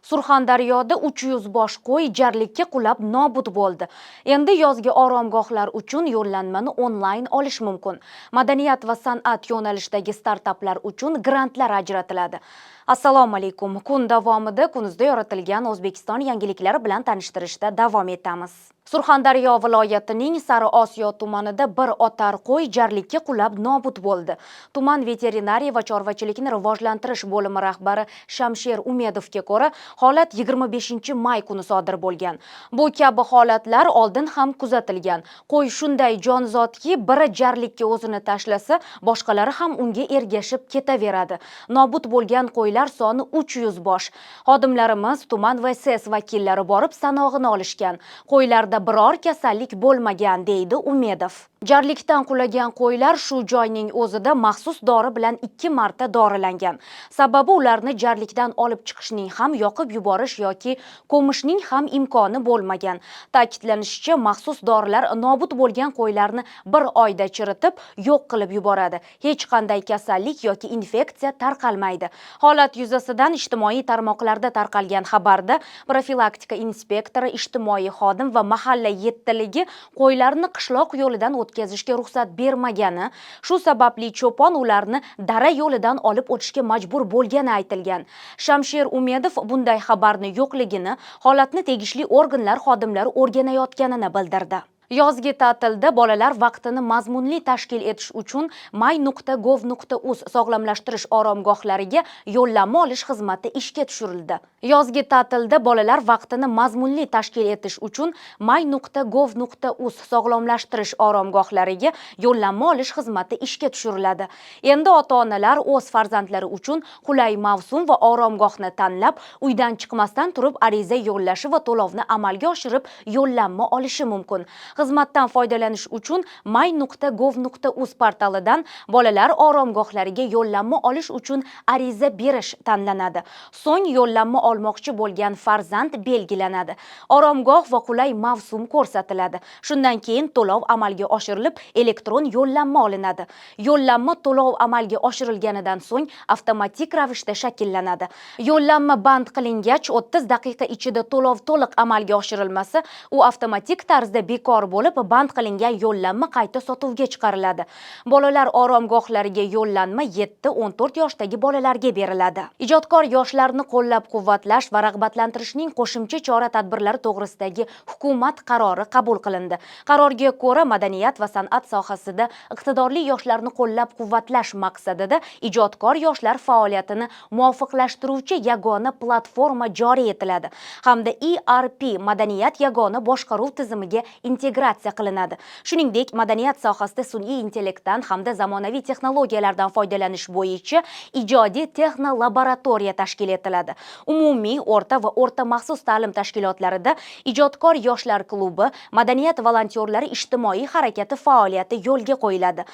Surxondaryoda 300 bosh qo'y jarlikka qulab nobud bo'ldi. Endi yozgi oromgohlar uchun yo'llanmani onlayn olish mumkin. Madaniyat va san'at yo'nalishidagi startaplar uchun grantlar ajratiladi. Assalomu alaykum. Kun davomida kunuzda yoritilgan O'zbekiston yangiliklari bilan tanishtirishda davom etamiz. Surxondaryo viloyatining Sariosiyo tumanida bir otar qo'y jarlikka qulab nobud bo'ldi. Tuman veterinariya va chorvachilikni rivojlantirish bo'limi rahbari Shamsher Umedovga ko'ra, holat 25-may kuni sodir bo'lgan. Bu kabi holatlar oldin ham kuzatilgan. Qo'y shunday jonzotki, biri jarlikka o'zini tashlasa, boshqalari ham unga ergashib ketaveradi. Nobud bo'lgan qo'ylar soni 300 bosh. Xodimlarimiz tuman VSS vakillari borib sanog'ini olishgan. Qo'ylarda biror kasallik bo'lmagan, deydi Umedov. Jarlikdan qulagan qo'ylar shu joyning o'zida maxsus dori bilan 2 marta dorilangan. Sababi ularni jarlikdan olib chiqishning ham yoqib yuborish yoki ko'mishning ham imkoni bo'lmagan. Ta'kidlanishicha, maxsus dorilar nobud bo'lgan qo'ylarni bir oyda chiritib, yo'q qilib yuboradi. Hech qanday kasallik yoki infeksiya tarqalmaydi. Holat yuzasidan ijtimoiy tarmoqlarda tarqalgan xabarda profilaktika inspektori, ijtimoiy xodim va mahalla yettiligi qo'ylarni qishloq yo'lidan o'tkazishga ruxsat bermagani, shu sababli cho'pon ularni dara yo'lidan olib o'tishga majbur bo'lgani aytilgan. Shamsher Umedov bunday xabarni yo'qligini, holatni tegishli organlar xodimlari o'rganayotganini bildirdi. Yozgi ta'tilda bolalar vaqtini mazmunli tashkil etish uchun may.gov.uz sog'lomlashtirish oromgohlariga yo'llanma olish xizmati ishga tushirildi. Yozgi ta'tilda bolalar vaqtini mazmunli tashkil etish uchun may.gov.uz sog'lomlashtirish oromgohlariga yo'llanma olish xizmati ishga tushiriladi. Endi ota-onalar o'z farzandlari uchun qulay mavsum va oromgohni tanlab, uydan chiqmasdan turib ariza yo'llashi va to'lovni amalga oshirib yo'llanma olishi mumkin. Xizmatdan foydalanish uchun may.gov.uz portalidan bolalar oromgohlariga yo'llanma olish uchun ariza berish tanlanadi. So'ng yo'llanma olmoqchi bo'lgan farzand belgilanadi. Oromgoh va qulay mavsum ko'rsatiladi. Shundan keyin to'lov amalga oshirilib, elektron yo'llanma olinadi. Yo'llanma to'lov amalga oshirilganidan so'ng avtomatik ravishda shakllanadi. Yo'llanma band qilingach, 30 daqiqa ichida to'lov to'liq amalga oshirilmasa, u avtomatik tarzda bekor bo'lib, band qilingan yo'llanma qayta sotuvga chiqariladi. Bolalar oromgohlariga yo'llanma 7-14 yoshdagi bolalarga beriladi. Ijodkor yoshlarni qo'llab-quvvatlash va rag'batlantirishning qo'shimcha chora-tadbirlari to'g'risidagi hukumat qarori qabul qilindi. Qarorga ko'ra, madaniyat va san'at sohasida iqtidorli yoshlarni qo'llab-quvvatlash maqsadida ijodkor yoshlar faoliyatini muvofiqlashtiruvchi yagona platforma joriy etiladi hamda ERP madaniyat yagona boshqaruv tizimiga integratsiya qilinadi. Shuningdek, madaniyat sohasida sun'iy intellektdan hamda zamonaviy texnologiyalardan foydalanish bo'yicha ijodiy texnolaboratoriya tashkil etiladi. Umumiy, o'rta va o'rta maxsus ta'lim tashkilotlarida ijodkor yoshlar klubi, madaniyat volontyorlari ijtimoiy harakati faoliyati yo'lga qo'yiladi.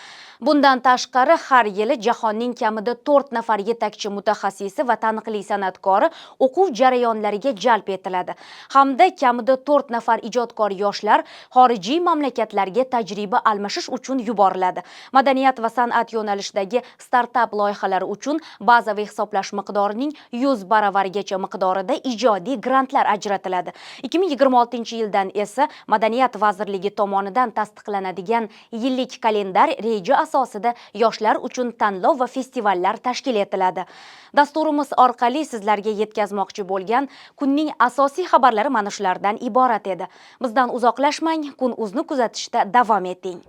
Bundan tashqari, har yili jahonning kamida 4 nafar yetakchi mutaxassisi va taniqli san'atkori o'quv jarayonlariga jalb etiladi. Hamda kamida 4 nafar ijodkor yoshlar xorijiy mamlakatlarga tajriba almashish uchun yuboriladi. Madaniyat va san'at yo'nalishidagi startap loyihalari uchun bazaviy hisoblash miqdorining 100 baravarigacha miqdorida ijodiy grantlar ajratiladi. 2026-yildan esa Madaniyat vazirligi tomonidan tasdiqlanadigan yillik kalendar reja asosida yoshlar uchun tanlov va festivallar tashkil etiladi. Dasturimiz orqali sizlarga yetkazmoqchi bo'lgan kunning asosiy xabarlari mana shulardan iborat edi. Bizdan uzoqlashmang, kun.uz'ni kuzatishda davom eting.